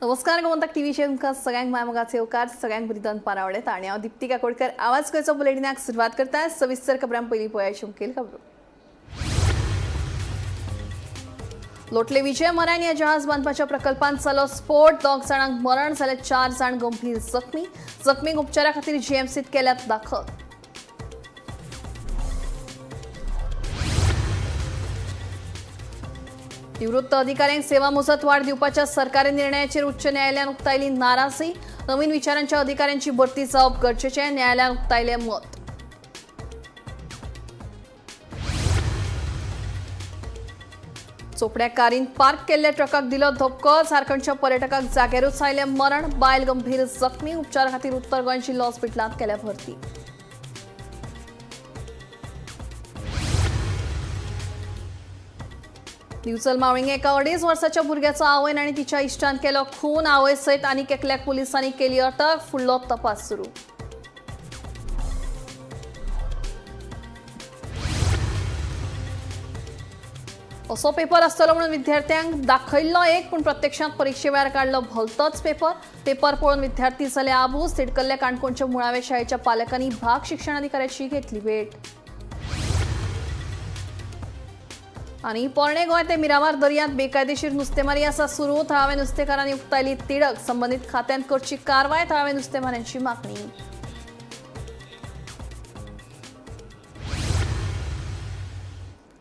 नमस्कार गोमंतक टीव्हीचे तुमकां सगळ्यांक मायमोगाचे येवकार सगळ्यांक बरी दन पारावडेत आणि हांव दीप्ती काकोडकर आवाज गोंयचो बुलेटिनाक सुरवात करता सविस्तर खबरां पयलीं पळोवया मुखेल खबरो लोटले विजय मरायन ह्या जहाज बांदपाच्या प्रकल्पांत जालो स्फोट 2 जाणांक मरण जाल्यार 4 जाण गंभीर जखमींक उपचारा खातीर जीएमसीत केल्यात दाखल निवृत्त अधिकाऱ्यांक सेवा मुजत वाड दिवपाच्या सरकारी निर्णयाचेर उच्च न्यायालयान उक्तायली नाराजी नवीन विचारांच्या अधिकाऱ्यांची भरती जावप गरजेचें न्यायालयान उक्तायलें मत चोपड्या कारीन पार्क केल्ल्या ट्रकाक दिलो धपको झारखंडच्या पर्यटकाक जाग्यारूच आयलें मरण बायल गंभीर जखमी उपचारा खातीर उत्तर गोंय जिल्हा हॉस्पिटलांत केल्या भरती दिवचल मावळिंगे एका 2.5 वर्साच्या भुरग्याचो आवयन आनी तिच्या इश्टान केलो खून आवय सयत आनीक एकल्याक पुलिसांनी केली अटक फुडलो तपास सुरू असो पेपर आसतलो म्हणून विद्यार्थ्यांक दाखयल्लो एक पूण प्रत्यक्षांत परीक्षे वेळार काडलो भलतोच पेपर पळोवन विद्यार्थी जाले आबूज तिडकल्ल्या काणकोणच्या मुळाव्या शाळेच्या पालकांनी भाग शिक्षण अधिकाऱ्याची घेतली भेट आणि पोरणे गोंय ते मिरामार दर्यांत बेकायदेशीर नुस्तेमारी आसा सुरू थळाव्या नुस्तेकारांनी उक्तायली तिडक संबंधित खात्यान करची कारवाय थळाव्या नुस्तेमारांची मागणी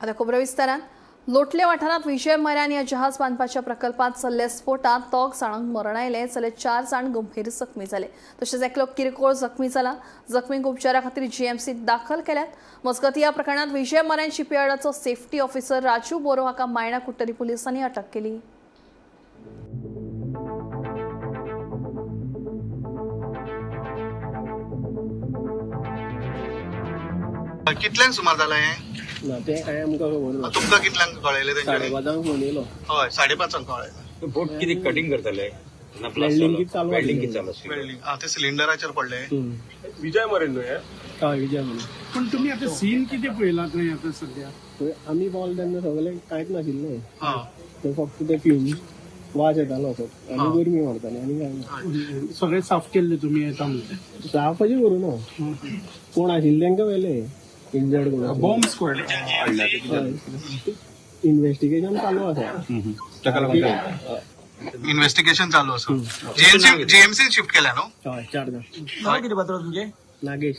आता खबरो विस्तारान लोटले वाठारांत विजय मरायन ह्या जहाज बांदपाच्या प्रकल्पांत जाल्ल्या स्फोटांत 2 जाणांक मरण आयलें जाल्यार 4 जाण गंभीर जखमी जाले तशेंच एकलो किरकोळ जखमी जाला जखमींक उपचारा खातीर जीएमसीत दाखल केल्यात मजगती ह्या प्रकरणात विजय मरायन शिपयार्डाचो सेफ्टी ऑफिसर राजू बोरो हाका मायणा कुट्टरी पुलिसांनी अटक केली कितल्यांक सुमार जाला हे ना ते काय आमकां खबर ना तुमकां कितल्यांक कळयलें तेंच्यांनी 5:30 फोन येयलो हय 5:30 कळयलें बोट किती कटिंग करताले वेल्डिंग कित चालू वेल्डिंग किती चालू आसली वेल्डिंग ते सिलिंडराचेर पडले विजय मरेन न्हू हे हय विजय म्हणून पण तुम्ही आता सीन किती पळयला थंय आता सध्या थंय आमी पावले तेन्ना सगळें कांयच नाशिल्लें हां थंय फक्त ते फ्यूम वाज येतालो असो आनी गरमी मारताली आनी काय ना सगळे साफ केल्ले तुम्ही येता म्हणजे साफ अशें करूं ना कोण आशिल्ले तांकां व्हेले इंजर्ड कोण बॉम्ब स्क्वॉड इन्व्हेस्टिगेशन चालू आसा इन्व्हेस्टिगेशन चालू आसा जीएमसी शिफ्ट केल्या न्हू हय 4 जाण नाव किती पात्र तुमचे नागेश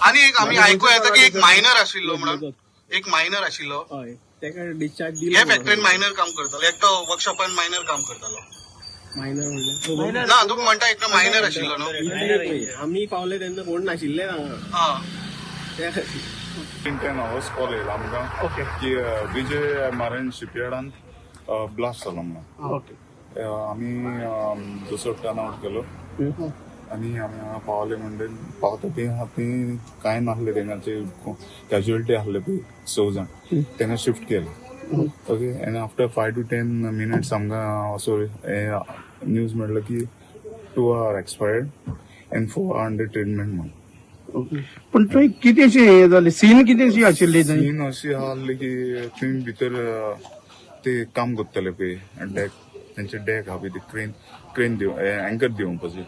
आनी एक आमी आयकूं येता की एक मायनर आशिल्लो म्हणून एक मायनर आशिल्लो हय तेका डिस्चार्ज हे दिलो फॅक्टरीन मायनर काम करतालो एकटो वर्कशॉपान मायनर काम करतालो मायनर म्हणल्यार ना तुका म्हणटा एकटो मायनर आशिल्लो न्हू आमी पावले तेन्ना कोण नाशिल्ले हांगा हां त्या खातीर 10 hours कॉल येयला आमकां की विजय मरायन शिपयार्डांत ब्लास्ट जालो म्हणून आमी दुसरो टर्न आवट केलो आनी आमी हांगा पावले म्हणजे पावता ती कांय नासले तेंगाचे कॅज्युअलिटी आसले पळय 6 जाण तेंगा शिफ्ट केले ओके आनी आफ्टर 5 to 10 minutes आमकां असो न्यूज मेळ्ळो की 2 are expired and 4 are under treatment म्हणून पण थंय कितेंशें हे जालें सीन कितेंशी आशिल्ली थंय सीन अशी आहली की थंय भितर ते काम करताले पळय डेक तेंचे डेक हा पळय ते क्रेन दिव अँकर दिवपाचे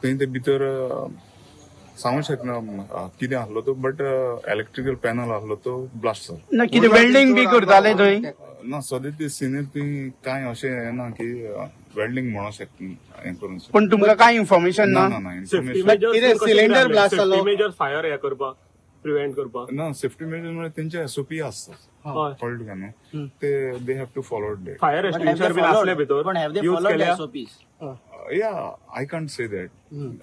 थंय ते भितर सांगूंक शकना कितें आहलो तो बट इलेक्ट्रिकल पॅनल आहलो तो ब्लास्ट जालो ना कितें वेल्डिंग बी करताले थंय ना सद्या ते सिनीर थंय कांय अशें येना की वेल्डिंग म्हणूं शकना हें करून पण तुमकां काय इन्फॉर्मेशन ना ना इन्फॉर्मेशन सिलिंडर ब्लास्ट जालो मेजर फायर हे करपाक प्रिव्हेंट करपाक ना सेफ्टी मेजर म्हणजे तेंचे एसओपी आसता कळ्ळें तुका न्हू ते they have to follow that fire extinguisher बीन असले भितर यूज केल्या या I can't say that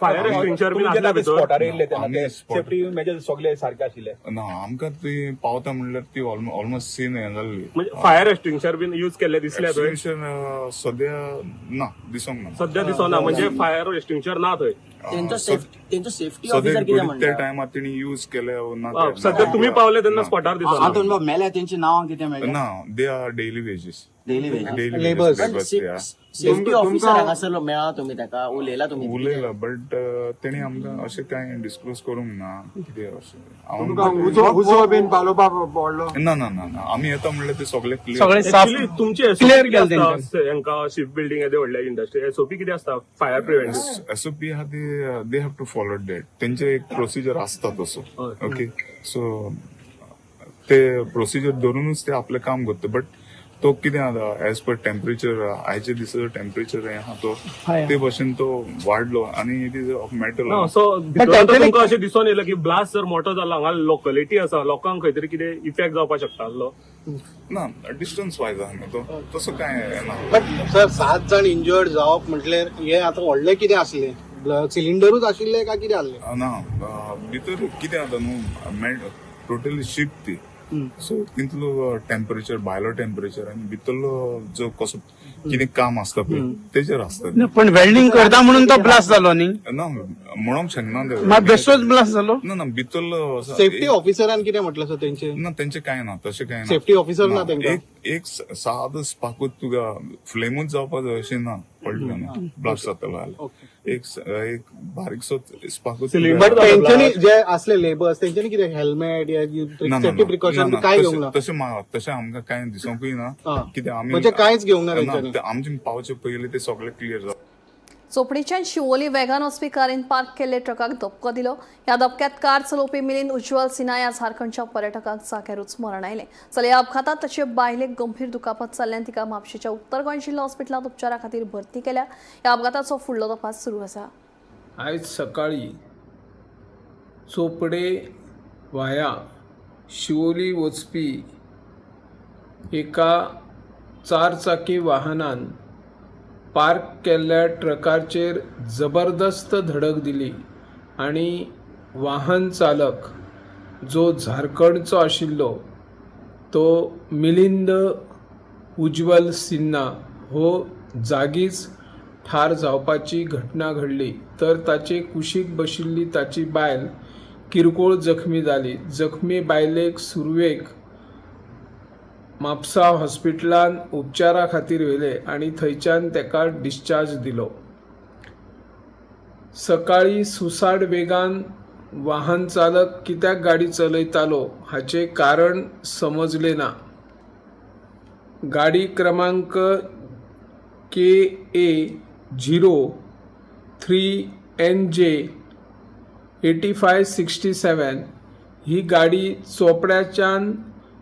fire extinguisher बीन असले भितर सेफ्टी मेजर सगळे सारखे आशिल्ले ना आमकां ती पावता म्हणल्यार ती ऑलमोस्ट सीन हें जाल्ली म्हणजे फायर एक्सटिंग्विशर बीन यूज केले दिसले थंय एक्सटिंग्विशन सद्या ना दिसोंक ना सध्या दिसना म्हणजे फायर एक्सटिंग्विशर ना थंय तेंचो सेफ्टी सद्या ऑफिसर कितें त्या म्हणटा टायमार तिणी यूज केले ना सध्या तुम्ही पावले तेन्ना स्पॉटार दिसना हातून मेल्या तेंची नांवां कितें मेळटा ना they are daily wages daily veg daily labours safety officer हांगासर मेळा तुमी ताका उलयला तुमी उलयला बट तेणी आमकां अशें कांय डिस्क्लोज करूंक ना कितें अशें उजो बीन पालोवपाक पडलो ना ना ना ना आमी येता म्हणल्यार ते सगळे सगळे साफ Actually, तुमची Clear SOP केलं किती असता हांकां शिप बिल्डिंग येदे व्हडल्या इंडस्ट्री SOP किती असता फायर प्रिव्हेंशन SOP आहा they have to follow that तेंचे एक प्रोसिजर आसता तसो ओके सो ते प्रोसिजर धरूनच ते आपलें काम करता बट तो कितें आसा एज पर टेम्परेचर आयचे दिसाचो टेम्परेचर हें आहा तो ते भशेन तो वाडलो आनी it is of metal so तुमकां अशें दिसून येयलें की ब्लास्ट जर मोठो जालो हांगा लोकलिटी आसा लोकांक खंय तरी कितें इफेक्ट जावपाक शकता आसलो ना डिस्टन्स वायज आहा न्हू तो तसो कांय ना बट सर 7 जण इंजर्ड जावप म्हटल्यार हे आतां व्हडलें कितें आसलें सिलिंडरूच आशिल्ले काय कितें आसलें ना भितर कितें जाता न्हू टोटली शिप ती सो तितलो टेम्परेचर भायलो टेम्परेचर आनी भितरलो जो कसो कितें काम आसता पळय तेजेर आसता पण वेल्डिंग करता म्हणून तो ब्लास्ट जालो न्ही ना म्हणूंक शकना मात बेश्टोच ब्लास्ट जालो ना ना भितरलो सेफ्टी ऑफिसरान कितें म्हटलें सर तेंचे ना तेंचे कांय ना तशें कांय ना सेफ्टी ऑफिसर ना तेंकां एक सादो स्पाकूच तुका फ्लेमूच जावपा जाय अशें ना पडलें ना ब्लास्ट जातलो जाल्यार एक बारीकसो स्पाकूच बट तेंच्यांनी जे आसले लेबर्स तेंच्यांनी कितें हेल्मेट या सेफ्टी प्रिकॉशन काय घेवंक ना तशें आमकां कांय दिसूंकूय ना कितें आमी म्हणजे कांयच घेवंक ना तेंच्यांनी आमचे पावचे पयलीं ते सगळे क्लियर जाता चोपडीच्यान शिवोली वेगान वचपी कारीन पार्क केल्ले ट्रकाक धपको दिलो ह्या धपक्यात कार चलोवपी मिलिंद उज्ज्वल सिन्हा ह्या झारखंडच्या पर्यटकाक जाग्यारूच मरण आयलें जाल्यार ह्या अपघातात ताचे बायलेक गंभीर दुखापत जाल्ल्यान तिका म्हापशेच्या उत्तर गोंय जिल्हा हॉस्पिटलांत उपचारा खातीर भरती केल्या ह्या अपघाताचो फुडलो तपास सुरू आसा आयज सकाळी चोपडे व्हाया शिवोली वचपी एका 4 चाकी वाहनान पार्क केल्ल्या ट्रकाचेर जबरदस्त धडक दिली आणि वाहन चालक जो झारखंडचो आशिल्लो तो मिलिंद उज्ज्वल सिन्हा हो जागीच ठार जावपाची घटना घडली तर ताचे कुशीक बशिल्ली ताची बायल किरकोळ जखमी जाली जखमी बायलेक सुरवेक म्हापसा हॉस्पिटलान उपचारा खातीर व्हेले आनी थंयच्यान ताका डिस्चार्ज दिलो सकाळी सुसाड वेगान वाहन चालक कित्याक गाडी चलयतालो हाचे कारण समजले ना गाडी क्रमांक KA 03NJ 8567 ही गाडी चोपड्याच्यान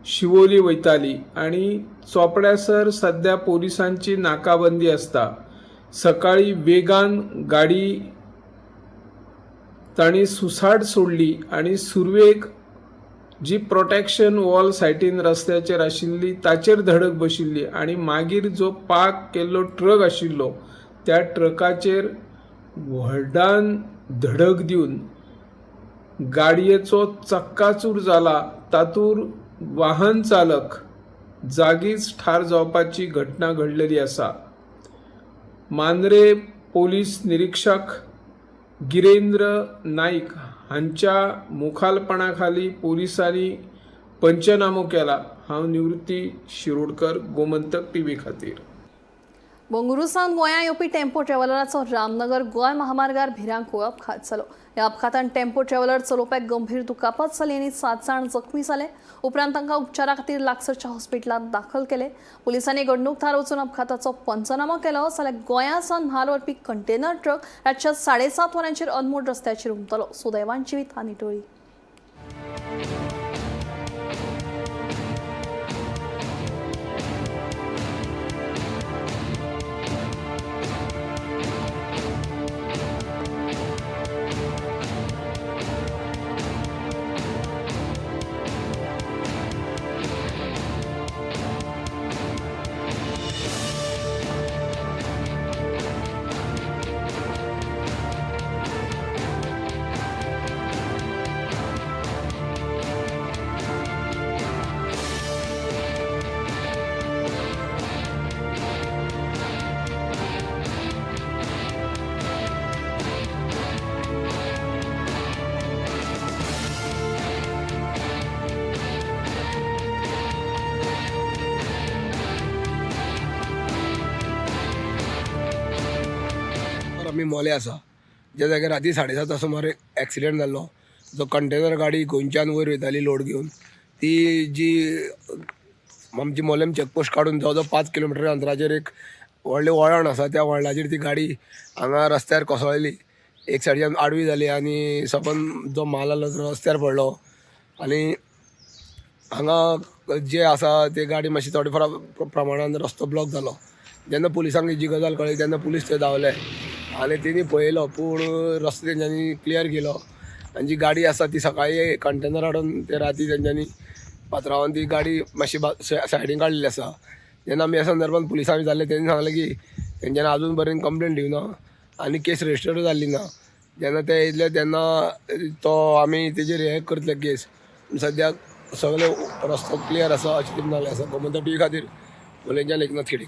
शिवोली वयताली आणि चोपड्यासर सध्या पोलिसांची नाकाबंदी असता सकाळी वेगान गाडी ताणी सुसाड सोडली आणि सुरवेक जी प्रोटेक्शन वॉल सायटीन रस्त्याचेर आशिल्ली ताचेर धडक बशिल्ली आणि मागीर जो पार्क केल्लो ट्रक आशिल्लो त्या ट्रकाचेर व्हडान धडक दिवन गाडयेचो चक्काचूर जाला तातूंत वाहन चालक जागीच ठार जावपाची घटना घडलेली आसा मांद्रे पोलीस निरीक्षक गिरेंद्र नाईक हांच्या मुखालपणा खाली पोलिसांनी पंचनामो केला हांव निवृत्ती शिरोडकर गोमंतक TV खातीर बंगुरूसान गोंयां येवपी टेम्पो ट्रॅव्हलराचो रामनगर गोंय महामार्गार भिरांकूळ अपघात जालो ह्या अपघातान टेम्पो ट्रॅव्हलर चलोवप्याक गंभीर दुखापत जाली आनी 7 जाण जखमी जाले उपरांत तांकां उपचारा खातीर लागसरच्या हॉस्पिटलांत दाखल केले पुलिसांनी घडणूक थार वचून अपघाताचो पंचनामो केलो जाल्यार गोंयासावन म्हाल व्हरपी कंटेनर ट्रक रातच्या 7:30 वरांचेर अनमोड रस्त्याचेर उमटलो सुदैवान जिवीत हानी टळ्ळी आमी मोले आसा ज्या जाग्यार राती 7:30 सुमार एक्सिडेंट जाल्लो. जो कंटेनर गाडी गोंयच्यान वयर वयताली लोड घेवन, ती जी आमची मोलेम चॅकपोस्ट काडून जवळ 5 किलोमिटर अंतराचेर एक व्हडलें वळण आसा, त्या वळणाचेर ती गाडी हांगा रस्त्यार कोसळ्ळी. एक सायडीच्यान आडवी जाली आनी सबन जो माल आसलो तो रस्त्यार पडलो. आनी हांगा जे आसा ते गाडी मातशी थोडे फार प्रमाणान रस्तो ब्लॉक जालो. जेन्ना पुलिसांक जी गजाल कळ्ळी तेन्ना पुलीस थंय धांवले आनी तेणी पळयलो, पूण रस्तो तेंच्यांनी क्लियर केलो. आनी जी गाडी आसा ती सकाळी कंटेनर हाडून ते राती तेंच्यांनी पात्रांवान ती गाडी मातशी सायडीन काडलेली आसा. जेन्ना आमी ह्या संदर्भान पुलिसांक विचारलें तेणी सांगलें की तेंच्यांनी आजून पर्यंत कंप्लेंट दिवना आनी केस रजिस्टर जाल्ली ना. जेन्ना ते येयले तेन्ना तो आमी तेजेर हे करतले केस. सद्याक सगळे रस्तो क्लियर आसा अशें तरी नाले आसा. गोमंतक टीव्ही खातीर मोलेंच्यान एकनाथ खेडे.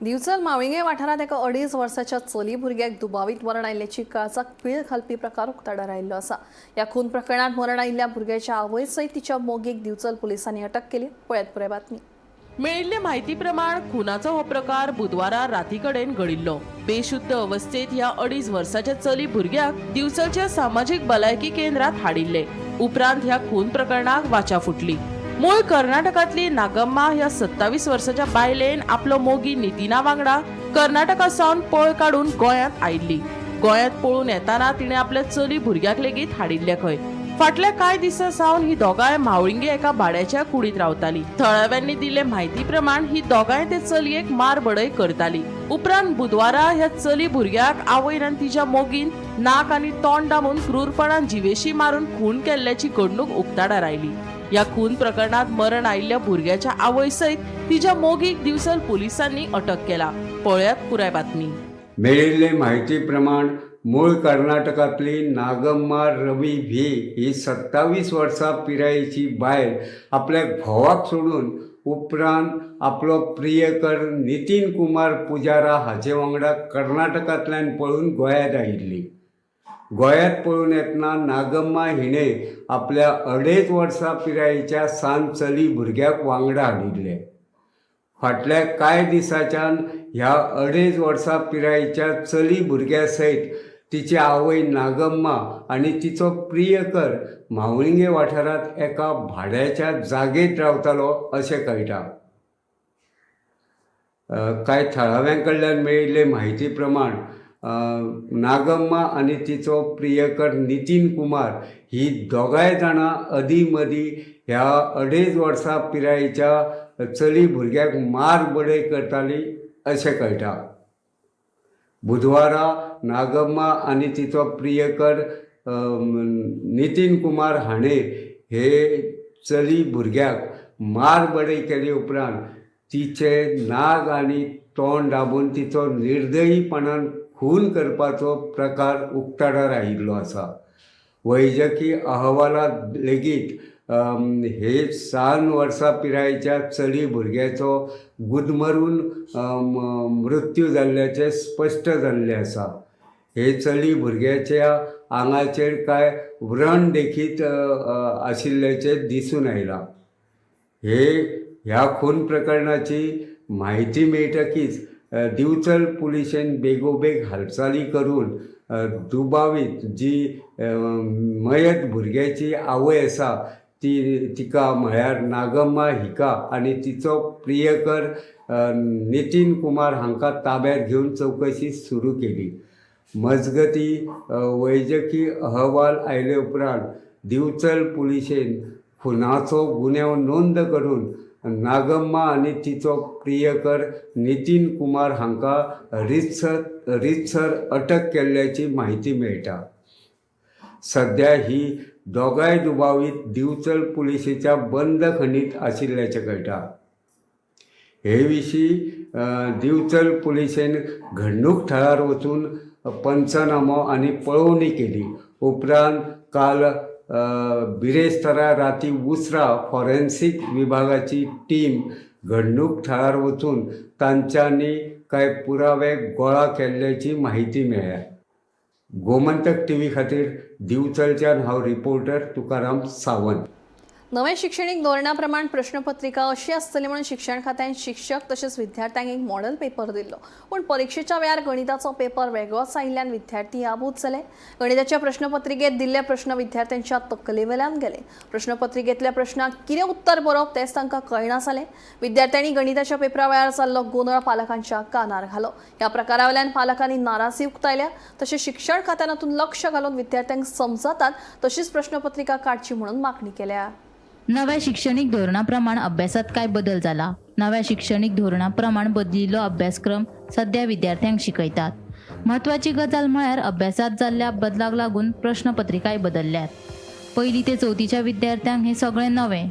दिवचल माळिंगे वाठारात एका 2.5 वर्साच्या चली भुरग्याक दुबावीत मरण आयिल्ल्याची काळजाक पीळ घालपी प्रकार उक्ताडार आयिल्लो आसा. ह्या खून प्रकरणात मरण आयिल्ल्या भुरग्याच्या आवय सयत तिच्या मोगीक दिवचल पुलिसांनी अटक केली. पळयात पुराय बातमी. मेळिल्ले म्हायती प्रमाण खुनाचो हो प्रकार बुधवारा राती कडेन घडिल्लो. बेशुद्ध अवस्थेत ह्या 2.5 वर्साच्या चली भुरग्याक दिवचलच्या सामाजीक भलायकी केंद्रात हाडिल्ले. उपरांत ह्या खून प्रकरणाक वाचा फुटली. मूळ कर्नाटकांतली नागम्मा ह्या 27 वर्साच्या बायलेन आपलो मोगी नितिना वांगडा कर्नाटकासावन पळ काडून गोंयांत आयिल्ली. गोंयांत पळून येताना तिणे आपल्या चली भुरग्याक लेगीत हाडिल्ले खंय. फाटल्या कांय दिसा सावन ही दोगांय मावळिंगे एका भाड्याच्या कुडीत रावताली. थळाव्यांनी दिले म्हायती प्रमाण ही दोगांय ते चलयेक मारबडय करताली. उपरांत बुधवारा ह्या चली भुरग्याक आवयन आनी तिच्या मोगीन नाक आनी तोंड दामून क्रूरपणान जिवेशी मारून खून केल्ल्याची घडणूक उक्ताडार आयली. या खून प्रकरणात मरण आयिल्ल्या भुरग्याच्या आवय सयत तिच्या मोगीक दिवचल पुलिसांनी अटक केला. पळयात पुराय बातमी. मेळिल्ले म्हायती प्रमाण मूळ कर्नाटकांतली नागम्मा रवी व्ही ही 27 वर्सां पिरायेची बायल आपल्या घोवाक सोडून उपरांत आपलो प्रियकर नितीन कुमार पुजारा हाचे वांगडा कर्नाटकांतल्यान पळून गोंयांत आयिल्ली. गोंयांत पळून येतना नागम्मा हिणें आपल्या 2.5 वर्सां पिरायेच्या सान चली भुरग्याक वांगडा हाडिल्ले. फाटल्या कांय दिसाच्यान ह्या 2.5 वर्सां पिरायेच्या चली भुरग्या सयत तिची आवय नागम्मा आनी तिचो प्रियकर मावळिंगे वाठारांत एका भाड्याच्या जागेत रावतालो अशें कळटा. कांय थळाव्यां कडल्यान मेळिल्ले म्हायती प्रमाण नागम्मा आनी तिचो प्रियकर नितीन कुमार ही दोगांय जाणां अदीं मदीं ह्या 2.5 वर्सां पिरायेच्या चली भुरग्याक मारबडय करताली अशें कळटा. बुधवारा नागम्मा आनी तिचो प्रियकर नितीन कुमार हाणें हे चली भुरग्याक मारबडय केले उपरांत तिचे नाक आनी तोंड दाबून तिचो निर्दयीपणान खून करपाचो प्रकार उक्ताडार आयिल्लो आसा. वैजकी अहवालांत लेगीत हे 6 वर्सां पिरायेच्या चली भुरग्याचो गुदमरून मृत्यू जाल्ल्याचें स्पश्ट जाल्लें आसा. हे चली भुरग्याच्या आंगाचेर कांय व्रण देखीत आशिल्ल्याचें दिसून आयलां. ह्या खून प्रकरणाची म्हायती मेळटकीच दिवचल पुलिशेन बेगोबेग हालचाली करून दुबावीत जी मयत भुरग्याची आवय आसा तिका म्हळ्यार नागम्मा हिका आनी तिचो प्रियकर नितीन कुमार हांकां ताब्यांत घेवन चवकशी सुरू केली. मजगती वैजकी अहवाल आयले उपरांत दिवचल पुलिशेन खुनाचो गुन्यांव नोंद करून नागम्मा आनी तिचो प्रियकर नितीन कुमार हांकां रितसर अटक केल्ल्याची म्हायती मेळटा. सध्या ही दोगांय दुबावीत दिवचल पुलिशेच्या बंद खणीत आशिल्ल्याचें कळटा. हे विशीं दिवचल पुलिशेन घडणूक थळार वचून पंचनामो आनी पळोवणी केली. उपरांत काल बिरेस्तारा राती उसरा फॉरेन्सीक विभागाची टीम घडणूक थळार वचून तांच्यांनी कांय पुरावे गोळा केल्ल्याची म्हायती मेळ्ळ्या. गोमंतक टीव्ही खातीर दिवचलच्यान हांव रिपोर्टर तुकाराम सावंत. नव्या शैक्षणिक धोरणाप्रमाण प्रश्नपत्रिका अशी आसतली म्हणून शिक्षण खात्यान शिक्षक तसेच विद्यार्थ्यांक एक मॉडेल पेपर दिल्लो, पण परीक्षेच्या वेळार गणिताचो पेपर वेगळोच आयिल्ल्यान विद्यार्थी आबूज जाले. गणिताच्या प्रश्नपत्रिकेत दिल्ले प्रश्न विद्यार्थ्यांच्या तकलेवेल्यान गेले. प्रश्नपत्रिकेतल्या प्रश्नाक कितें उत्तर बरोवप तेच तांकां कळना जालें. विद्यार्थ्यांनी गणिताच्या पेपरा वेळार जाल्लो गोंधळ पालकांच्या कानार घालो. ह्या प्रकारा वेल्यान पालकांनी नाराजी उक्तायल्या. तशेंच शिक्षण खात्यान हातूंत लक्ष घालून विद्यार्थ्यांक समजतात तशीच प्रश्नपत्रिका काडची म्हणून मागणी केल्या. नव्या शैक्षणिक धोरणाप्रमाण अभ्यासात काय बदल जाला? नव्या शैक्षणिक धोरणाप्रमाण बदलिल्लो अभ्यासक्रम सध्या विद्यार्थ्यांक शिकयतात. महत्वाची गजाल म्हळ्यार अभ्यासात जाल्ल्या बदलाक लागून प्रश्नपत्रिकाय बदलल्यात. 1ली ते 4थीच्या विद्यार्थ्यांक हे सगळें नवें.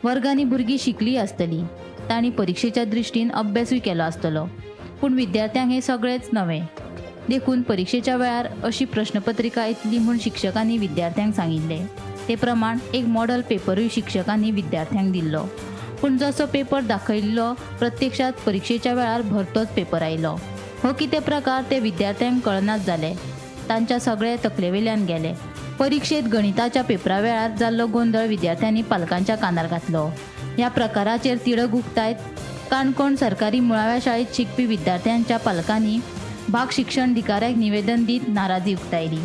वर्गांनी भुरगीं शिकलीं आसतलीं, तांणी परीक्षेच्या दृश्टीन अभ्यासूय केलो आसतलो, पूण विद्यार्थ्यांक हे सगळेंच नवें. देखून परीक्षेच्या वेळार अशी प्रश्नपत्रिका येतली म्हूण शिक्षकांनी विद्यार्थ्यांक सांगिल्लें. ते प्रमाण एक मॉडेल पेपरूय शिक्षकांनी विद्यार्थ्यांक दिल्लो, पूण जसो पेपर दाखयिल्लो प्रत्यक्षात परीक्षेच्या वेळार भरतोच पेपर आयलो. हो कितें प्रकार ते विद्यार्थ्यांक कळनाच जाले. तांच्या सगळे तकलेवेल्यान गेले. परीक्षेत गणिताच्या पेपरा वेळार जाल्लो गोंधळ विद्यार्थ्यांनी पालकांच्या कानार घातलो. ह्या प्रकाराचेर तिडक उक्तायत काणकोण सरकारी मुळाव्या शाळेत शिकपी विद्यार्थ्यांच्या पालकांनी भाग शिक्षण अधिकाऱ्याक निवेदन दीत नाराजी उक्तायली.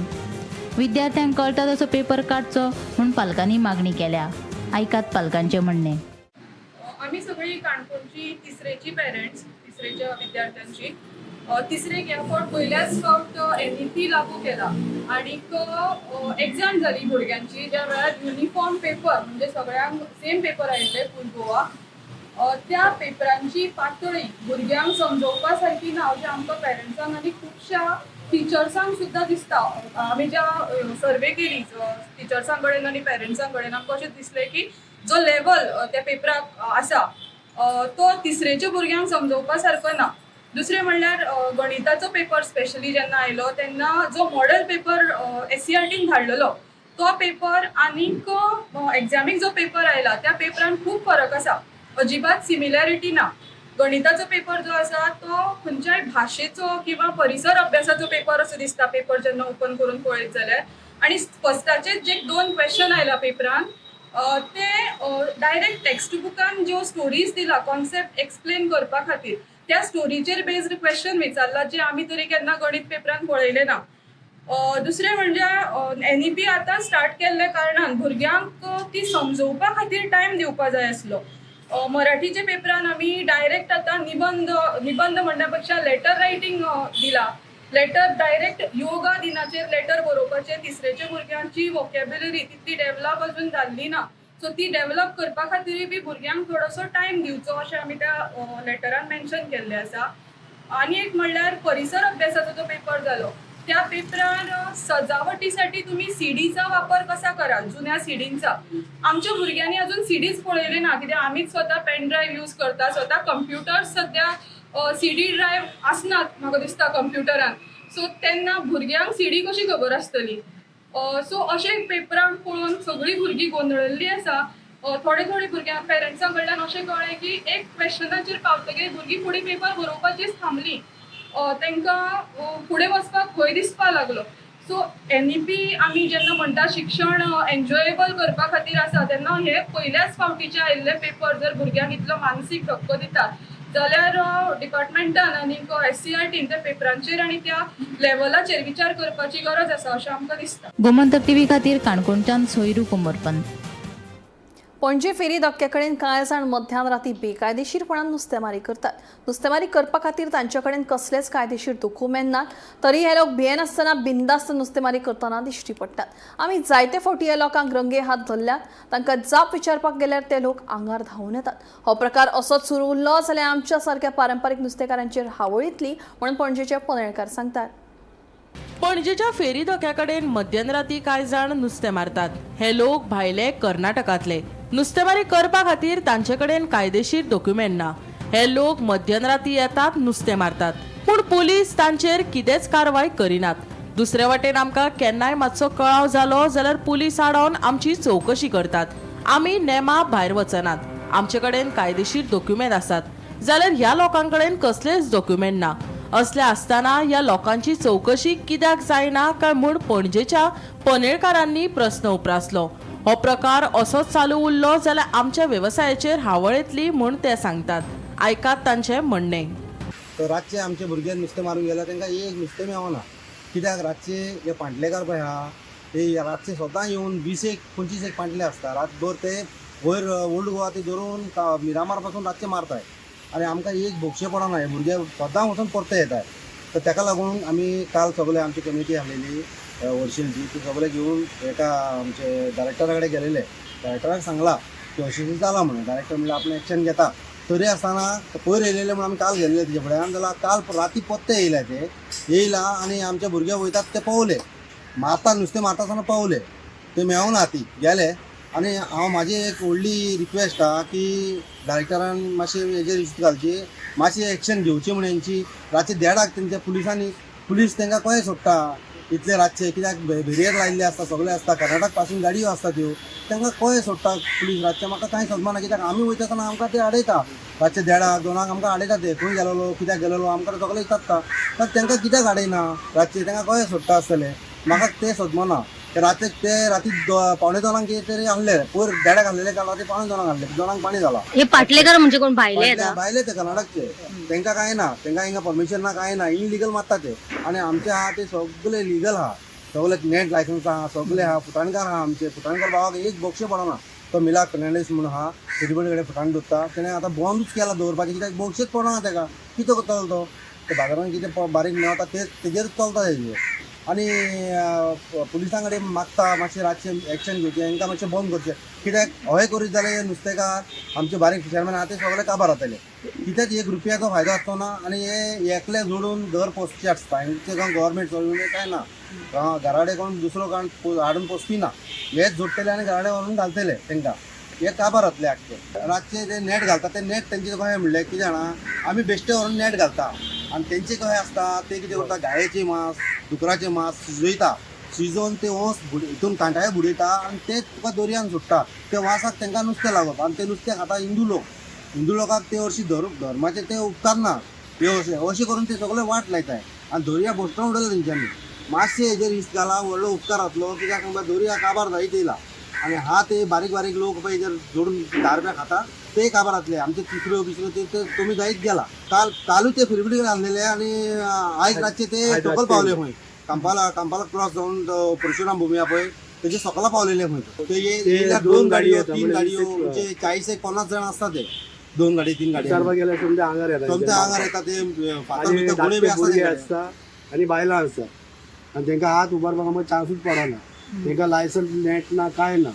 विद्यार्थ्यांक कळटा तसो पेपर काडचो म्हणून पालकांनी मागणी केल्या. ऐकात पालकांचे म्हणणे. आम्ही सगळी काणकोणची तिसरेची पेरेंट्स, तिसरेच्या विद्यार्थ्यांची तिसरेक ह्या फावट पयल्याच फावट NEP लागू केला आणि एक्झाम जाली भुरग्यांची, ज्या वेळार युनिफॉर्म पेपर म्हणजे सगळ्यांक सेम पेपर आयिल्ले फूल गोवा. त्या पेपरांची पातळी भुरग्यांक समजोवपा सारकी ना अशें आमकां पेरंट्सांक आनी खुबशा टिचर्सांक सुद्दां दिसता. आमी ज्या सर्वे केली टिचर्सां कडेन आनी पेरंट्सां कडेन आमकां अशें दिसलें की जो लेवल त्या पेपराक आसा तो तिसरेच्या भुरग्यांक समजोवपा सारको ना. दुसरें म्हणल्यार गणिताचो पेपर स्पेशली जेन्ना आयलो तेन्ना जो मॉडेल पेपर SCERTीन धाडलेलो तो पेपर आनीक एग्जामीक जो पेपर आयला त्या पेपरान खूब फरक आसा. अजिबात सिमिलॅरिटी ना. गणिताचो पेपर जो आसा तो खंयच्याय भाशेचो किंवा परिसर अभ्यासाचो पेपर असो दिसता पेपर जेन्ना ओपन करून पळयत जाल्यार. आनी फस्टाचे जे 2 क्वेश्चन आयला पेपरान ते डायरेक्ट टेक्स्ट बुकान ज्यो स्टोरीज दिला कॉन्सेप्ट एक्सप्लेन करपा खातीर त्या स्टोरीचेर बेस्ड क्वेश्चन विचारला जे आमी तरी केन्ना गणित पेपरान पळयले ना. दुसरें म्हणजे NEP आतां स्टार्ट केल्ले कारणान भुरग्यांक ती समजोवपा खातीर टायम दिवपा जाय आसलो. मराठीच्या पेपरान आमी डायरेक्ट आतां निबंध म्हणण्या पेक्षा लेटर रायटींग दिला. लेटर डायरेक्ट योगा दिनाचेर लेटर बरोवपाचेर तिसरेच्या भुरग्यांची वोकॅब्युलरी तितली डेव्हलप अजून जाल्ली ना. सो ती डेव्हलप करपा खातीर बी भुरग्यांक थोडोसो टायम दिवचो अशें आमी त्या लेटरान मेन्शन केल्लें आसा. आनी एक म्हणल्यार परिसर अभ्यासाचो जो पेपर जालो त्या पेपरान सजावटीसाठी तुम्ही CDचा वापर कसा कराल, जुन्या CDंचा. आमच्या भुरग्यांनी अजून CDच पळयले ना, कित्याक आमीच स्वता पेन ड्रायव्ह यूज करता. स्वता कंप्युटर्स सध्या CD ड्रायव्ह आसनात म्हाका दिसता कंप्युटरान. सो तेन्ना भुरग्यांक CD कशी खबर आसतली. सो अशें पेपरांक पळोवन सगळीं भुरगीं गोंधळिल्लीं आसा. थोडे भुरग्यांक पेरंट्सां कडल्यान अशें कळ्ळें की एक क्वेश्चनाचेर पावतकीर भुरगीं फुडें पेपर बरोवपाचीच थांबलीं. तांकां फुडें वचपाक भंय दिसपा लागलो. सो NEP आमी जेन्ना म्हणटा शिक्षण एन्जॉयेबल करपा खातीर आसा तेन्ना हे पयल्याच फावटीचे आयिल्ले पेपर जर भुरग्यांक इतलो मानसीक धक्को दितात जाल्यार डिपार्टमेंटान आनी SCERTीन त्या पेपरांचेर आनी त्या लेवलाचेर विचार करपाची गरज आसा अशें आमकां दिसता. गोमंतक TV खातीर काणकोणच्यान सोयरू कोमरपंत. पणजे फेरी धक्क्या कडेन कांय जाण मध्यान राती बेकायदेशीरपणान नुस्तेमारी करतात. नुस्तेमारी करपा खातीर तांचे कडेन कसलेच कायदेशीर दुकुमेंत नात, तरी हे लोक भियेनासतना बिनदास्त नुस्तेमारी करतना दिश्टी पडटात. आमी जायते फावटी ह्या लोकांक रंगे हात धरल्यात. तांकां जाप विचारपाक गेल्यार ते लोक आंगार धांवन येतात. हो प्रकार असोच सुरू उरलो जाल्यार आमच्या सारक्या पारंपारीक नुस्तेकारांचेर हावळ येतली म्हणून पणजेचे पनेळकार सांगतात. पणजेच्या फेरी धक्क्या कडेन मध्यनराती कांय जाण नुस्तें मारतात. हे लोक भायले कर्नाटकांतले. नुस्तेमारी करपा खातीर तांचे कडेन कायदेशीर डॉक्युमेंट ना. हे लोक मध्यनराती येतात, नुस्तें मारतात, पूण पुलीस तांचेर कितेंच कारवाय करिनात. दुसरे वाटेन आमकां केन्नाय मातसो कळाव जालो जाल्यार पुलीस आडावन आमची चौकशी करतात. आमी नेमा भायर वचनात. आमचे कडेन कायदेशीर डॉक्युमेंट आसात जाल्यार ह्या लोकां कडेन कसलेच डॉक्युमेंट ना. असले आसतना ह्या लोकांची चौकशी कित्याक जायना काय म्हूण पणजेच्या पनेळकारांनी प्रस्न उपरासलो. हो प्रकार असोच चालू उरलो जाल्यार आमच्या वेवसायाचेर हावळ येतली म्हूण ते सांगतात. आयकात तांचे म्हणणे. तर रातचे आमचे भुरगे नुस्तें मारूंक गेल्यार तांकां एक नुस्तें मेळना. कित्याक रातचे हे पांटलेकार पळय आहा ते रातचे स्वता येवन 20-25 पांटले आसता. रातभर ते वयर ओल्ड गोवा ते धरून मिरामार पासून रातचे मारताय आनी आमकां एक भोगशें पडना. हे भुरगे सदां वचून परते येतात. तर ताका लागून आमी काल सगळे आमची कमिटी आसलेली वर्शेलची ती सगळे घेवन एका आमचे डायरेक्टरा कडेन गेलेले. डायरेक्टराक सांगला की अशें जाला म्हणून. डायरेक्टर म्हणल्यार आपण एक्शन घेता. तरी आसतना पयर येयलेले म्हणून आमी काल गेल्ले तेजे फुड्यान जाल्यार काल राती पत्ते येयले ते येयला आनी आमचे भुरगे वयतात ते पावले मारता नुस्तें मारता आसतना पावले ते मेळूना ती गेले. आनी हांव म्हाजी एक व्हडली रिक्वेस्ट आहा की डायरेक्टरान मातशी हेजेर इश्ट घालची, मातशी एक्शन घेवची म्हणून हेंची. रातचे देडाक तेंच्या पुलीस तांकां कशें सोडटा इतले रातचे, कित्याक बेरियर लायिल्ले आसता सगळे आसता. कर्नाटक पासून गाडयो आसता त्यो तांकां कशें सोडटा पुलीस रातचे म्हाका कांय समजना. कित्याक आमी वयता तेन्ना आमकां ते आडयता रातचे 1:30-2 आमकां आडयता ते खंय गेलोलो कित्याक गेलोलो आमकां सगळे विचारता. तर तांकां कित्याक आडयना रातचे, तांकां कशें सोडटा आसतले म्हाका ते समजना. रातचे ते राती 1:45 कितें तरी हाडले पयर 1:30 हाडलेले काल राती 1:45 हाडले. 2 पाणी जाला. हे पाटलेकर म्हणजे कोण भायले भायले ते कर्नाटकचे तांकां कांय ना, तांकां हिंगा परमिशन ना कांय ना, इलिगल मारता ते. आनी आमचे आहा ते सगळे लिगल आहा, सगळे नेट लायसन्स आहा सगळे आहा. फुटाणकार आहा आमचे. फुटाणकार भावाक एक बोक्षे पडना. तो मिलाद फर्नांडीस म्हणून आहा तिरुपती कडेन फुटाण दवरता. तेणें आतां बंदूच केला दवरपाचें कित्याक बोक्षेच पडना ताका. कितें करतलो तो ते बाजारांत कितें बारीक मेळटा तेजेरूच चलता तेजेर. आनी पुलिसां कडेन मागता मातशें रातचें एक्शन घेवचें, हांकां मातशें बंद करचें. कित्याक अशें करीत जाल्यार नुस्तेकार आमचे बारीक फिशरमॅन आहा ते सगळे काबार जातले. कित्याक एक रुपयाचो फायदो आसतो ना आनी हे एकले जोडून घर पोसचे आसता. हेंचे कोण गव्हर्मेंट चलून काय ना, घराडे कोण दुसरो कोण हाडून पोसपी ना. हेच जोडटले आनी घराडे व्हरून घालतले तांकां. हे काबार जातले आख्खे. रातचे ते नेट घालता ते नेट तेंचे कशें म्हणलें कितें जाणा आमी बेश्टे व्हरून नेट घालता आनी तेंचे कशें आसता ते कितें करता गायेचें मांस दुकराचें मांस शिजयता. शिजोवन ते वोस हितून कांटाळे बुडयता आनी ते तुका दर्यान सुट्टा. ते वासाक तांकां नुस्तें लागप आनी ते नुस्तें खाता हिंदू लोक. हिंदू लोकांक ते हरशीं धर्माचे ते उपकारना. हे अशें करून ते सगळे वाट लायताय आनी दर्या बोस्टन उडयला तेंच्यांनी. मातशें हेजेर इश्ट घाला व्हडलो उपकार जातलो. कित्याक दर्या काबार जायत येयला आनी हा ते बारीक बारीक लोक पळय हेजेर जोडून 10 रुपया खाता ते काबार जातले. आमचे तिसऱ्यो बिसऱ्यो ते कमी जायत गेला. कालूच ते फिरफिडी आणलेले आनी आयज रातचे ते सकल पावले खंय कांपाला क्रॉस जावन परशुराम भुमी आहा पळय तेजे सकला पावलेले खंय. ते येयल्यार 2 गाडयो 3 गाडयो म्हणजे 40-50 जाण आसता ते 2 गाडी 3 गाडी सोमते आंगार येता. ते गुणे बी आसता आनी बायलां आसता आनी तांकां हात उबारपाक चान्सूच पडना. तांकां लायसन्स नेट ना कांय ना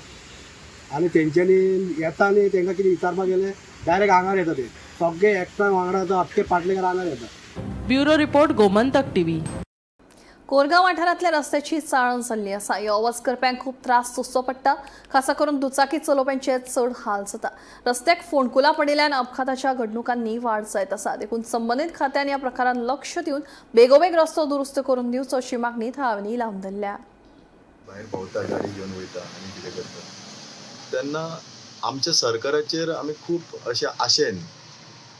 आनी तेंच्यांनी येता आनी तांकां कितें विचारपाक गेले डायरेक्ट आंगार येता. ते सगळे एकठांय वांगडा तो अख्खे पाटलेकार आंगार येता. Bureau report Gomantak TV. Korgaon वाठारांतल्या रस्त्याची चाळण जाल्ली आसा. ह्यो अवज करप्यांक खूब त्रास सोंसचो पडटा. खासा करून दुचाकी चलोवप्यांचे चड हाल जाता. रस्त्याक फोंडकुलां पडिल्ल्यान अपघाताच्या घडणुकांनी वाड जायत आसा. देखून संबंदीत खात्यान ह्या प्रकारान लक्ष दिवन बेगोबेग रस्तो दुरुस्त करून दिवचो अशी मागणी थळाव्यांनी लावन धरल्या. भायर भोंवता गाडी घेवन वयता आनी कितें करता तेन्ना आमच्या सरकाराचेर आमी खूब अशें आशेन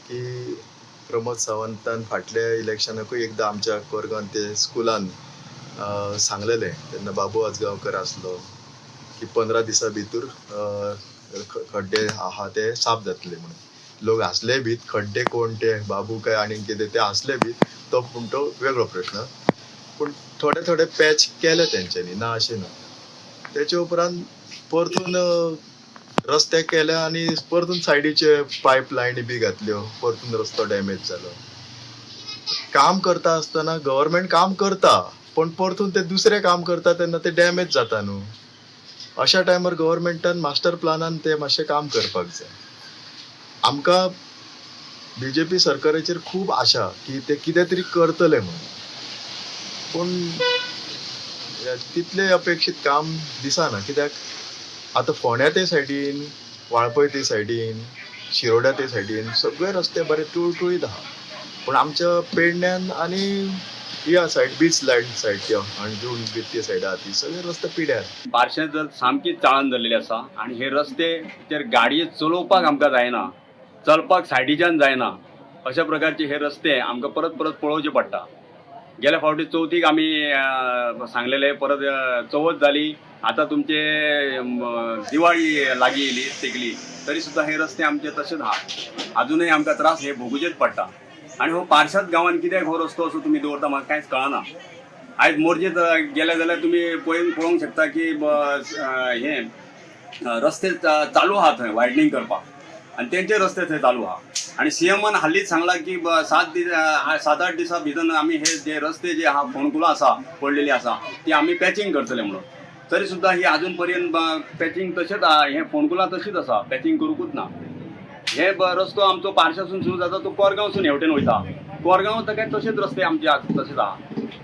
की प्रमोद सावंतान फाटल्या इलेक्शनाकूय एकदां आमच्या कोरगांव ते स्कुलान सांगलेलें तेन्ना बाबू आजगांवकर आसलो की 15 दिसा भितर खड्डे आहा ते साफ जातले म्हणून. लोक आसले भीत खड्डे कोण ते बाबू काय आनी कितें ते आसले भीत तो पूण तो वेगळो प्रश्न. पूण थोडे पॅच केले तेंच्यांनी ना अशें ना. तेचे उपरांत परतून रस्ते केले आनी परतून सायडीचे पायपलायनी बी घातल्यो. परतून रस्तो डॅमेज जालो. काम करता आसतना गव्हर्मेंट काम करता पण परतून ते दुसरें काम करता तेन्ना ते डॅमेज जाता न्हू. अशा टायमार गव्हर्मेंटान मास्टर प्लानान ते मातशें काम करपाक जाय. आमकां BJP सरकाराचेर खूब आशा की ते कितें तरी करतले म्हणून. पूण तितले अपेक्षीत काम दिसना. कित्याक आतां फोंड्या ते सायडीन वाळपय ते सायडीन शिरोड्या ते सायडीन सगळे रस्ते बरे टुळटुळीत आहा. पूण आमच्या पेडण्यान आनी ह्या सायड बीच सायडच्या अंजून बीच सायड आहा ती सगळे रस्ते पिड्यार. बारशें जर सामकी चाळण जाल्लेली आसा आनी हे रस्ते गाडये चलोवपाक आमकां जायना, चलपाक सायडीच्यान जायना. अशा प्रकारचे हे रस्ते आमकां परत पळोवचे पडटा. गेल्या फावटी चवथीक आमी सांगलेले, परत चवथ जाली, आता तुमचे दिवाळी लागीं येयली तेगली, तरी सुद्दां हे रस्ते आमचे तशेंच आहा. अजूनही आमकां त्रास हे भोगूचेच पडटा. आनी हो पारशात गांवांत कित्याक हो रस्तो असो तुमी दवरता म्हाका कांयच कळना. आयज मोरजेत गेले जाल्यार तुमी पळोवंक शकता की हे रस्ते चालू आहा थंय वायडनींग करपाक, आनी तेंचे रस्ते थंय चालू आहा. आनी सीएमान हालींच सांगला की 7-8 दिसां भितर आमी हे जे रस्ते जे आहा फोंडकुलां आसा पडलेली आसा ती आमी पॅचिंग करतले म्हणून. तरी सुद्दां ही अजून पर्यंत पॅचिंग तशेंच आहा, हे फोंडकुलां तशीच आसा, पॅचिंग करूंकूच ना. हे रस्तो आमचो पारशासून सुरू जाता तो कोरगांवसून हेवटेन वयता. कोरगांव ताका तशेंच रस्ते आमचे तशेंच आहा.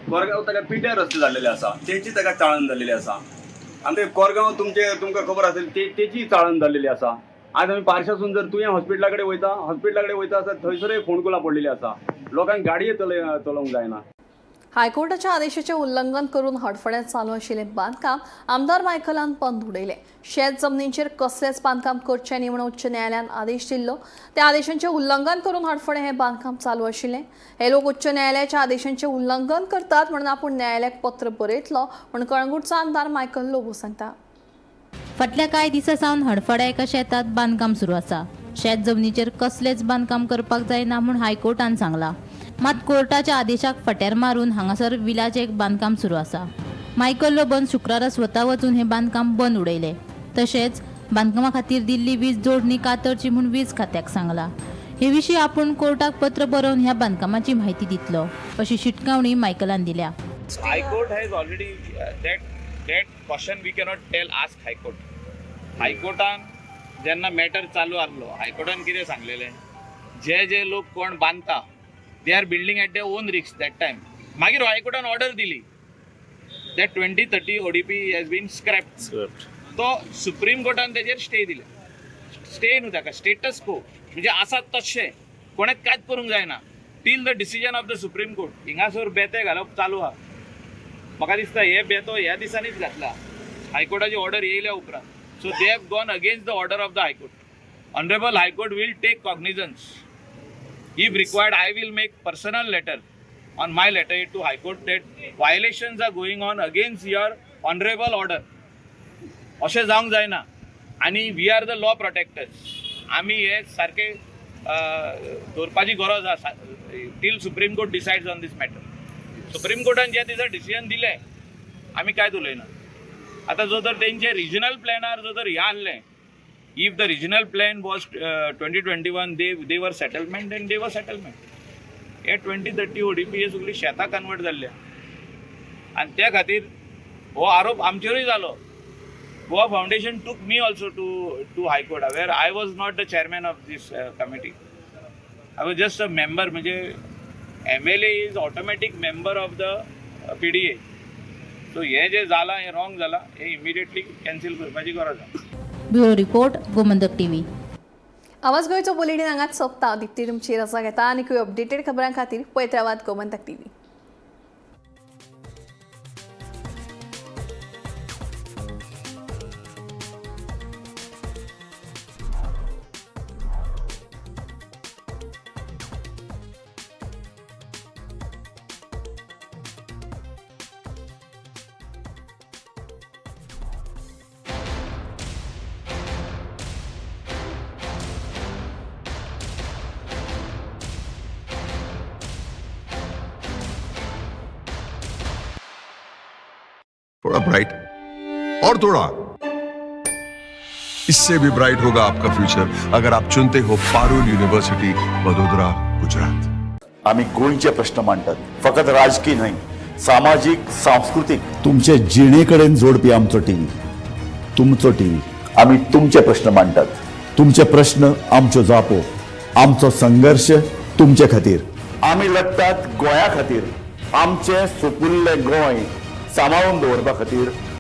कोरगांव ताका पिड्ड्यार रस्ते जाल्लेले आसा, तेची ताका चाळण जाल्लेली आसा. आनी ते कोरगांव तुमकां खबर आसतली तेची चाळण जाल्लेली आसा. आज आमी पारशासून जर तुवें हॉस्पिटला कडेन वयता आसा थंयसरूय फोंडकुलां पडलेली आसा. लोकांक गाडये चलोवंक जायना. हायकोर्टाच्या आदेशाचे उल्लंघन करून हडफड्यात चालू आशिल्लें बांदकाम आमदार मायकलान बंद उडयलें. शेत जमनींचेर कसलेंच बांदकाम करचें न्ही म्हणून उच्च न्यायालयान आदेश दिल्लो. त्या आदेशांचें उल्लंघन करून हडफडें हें बांदकाम चालू आशिल्लें. हे लोक उच्च न्यायालयाच्या आदेशांचें उल्लंघन करतात म्हणून आपूण न्यायालयाक पत्र बरयतलो म्हूण कळंगूटचो आमदार मायकल लोबो सांगता. फाटल्या कांय दिसां सावन हडफड्या एका शेतात बांदकाम सुरू आसा. शेत जमनीचेर कसलेंच बांदकाम करपाक जायना म्हूण हायकोर्टान सांगलां. मात कोर्टाच्या आदेशाक फट्यार मारून हांगासर विलाचे एक बांदकाम सुरू आसा. मायकल लोबोन शुक्रारा स्वता वचून हें बांदकाम बंद उडयलें. तशेंच बांदकामा खातीर दिल्ली वीज जोडणी कातरची म्हूण वीज खात्याक सांगलां. हे विशीं आपूण कोर्टाक पत्र बरोवन ह्या बांदकामाची म्हायती दितलो अशी शिटकावणी मायकलान दिल्या. High has already that question we cannot tell ask High Court. High Courtan जेन्ना मॅटर चालू आसलो हायकोर्टान कितें सांगलेलें, जे लोक कोण बांदता they are building at their own risk that time. मागीर हायकोर्टान ऑर्डर दिली दॅट 2030 ODP हॅज बीन स्क्रॅप्ड. तो सुप्रीम कोर्टान तेजेर स्टे दिले. स्टे न्हू ताका, स्टेटस को म्हणजे आसा तशें कोणेच कांयच करूंक जायना till the decision of the Supreme Court. हिंगासर बेते घालप चालू आहा. म्हाका दिसता हे बेतो ह्या दिसांनीच घातला हायकोर्टाची ऑर्डर येयल्या उपरांत. So they have gone against the order of the High Court. Honorable High Court will take cognizance. If required, I will make personal letter on my letter to High Court that violations are going on against your honorable order. अशें जावंक जायना. आनी we are the law protectors. आमी हे सारके दवरपाची गरज आसा till Supreme Court decides on this matter. Supreme कोर्टान जे दिसा डिसिजन दिलें आमी कांयच उलयना. आता जो तर तेंचे रिजनल प्लॅनार जो तर ह्या आहलें, if the regional plan was 2021 दे वर सेटलमेंट एंड दे वर सेटलमेंट. हे 2030 ODP हे सगळी शेतां कन्वर्ट जाल्ल्या आनी त्या खातीर हो आरोप आमचेरूय जालो. गोवा फावंडेशन टूक मी ऑल्सो टू हायकोर्ट वेर I was not the chairman of these committee. I was just a member. म्हणजे MLA is automatic member of the PDA. So हे जे जाला हे रॉंग जाला हे इमिडिएटली कॅन्सल करपाची गरज आसा. Bureau report Gomantak TV. आवाज गोंयचो बुलेटिन हांगाच सोंपता. दिप्ती तुमची रजा घेता आनी अपडेटेड खबरां खातीर पळयत रावात गोमंतक TV. थोड़ा ब्राइट और थोड़ा, इससे भी ब्राइट होगा आपका फ्यूचर अगर आप चुनते हो पारुल यूनिवर्सिटी वडोदरा गुजरात. आम्ही गोंयचे प्रश्न मांडतात, फकत राजकीय न्हय, सामाजिक सांस्कृतिक तुमचे जिणेकडेन जोडपी आमचो टीव्ही. तुमचो टीव्ही. आम्ही तुमचे प्रश्न मांडतात. तुमचे प्रश्न आमच्यो जापो. आमचो संघर्ष तुमचे खातीर. आम्ही लढतात गोंया खातीर. आमचे सोपुल्ले गोंय सांबाळून दवरपा खातीर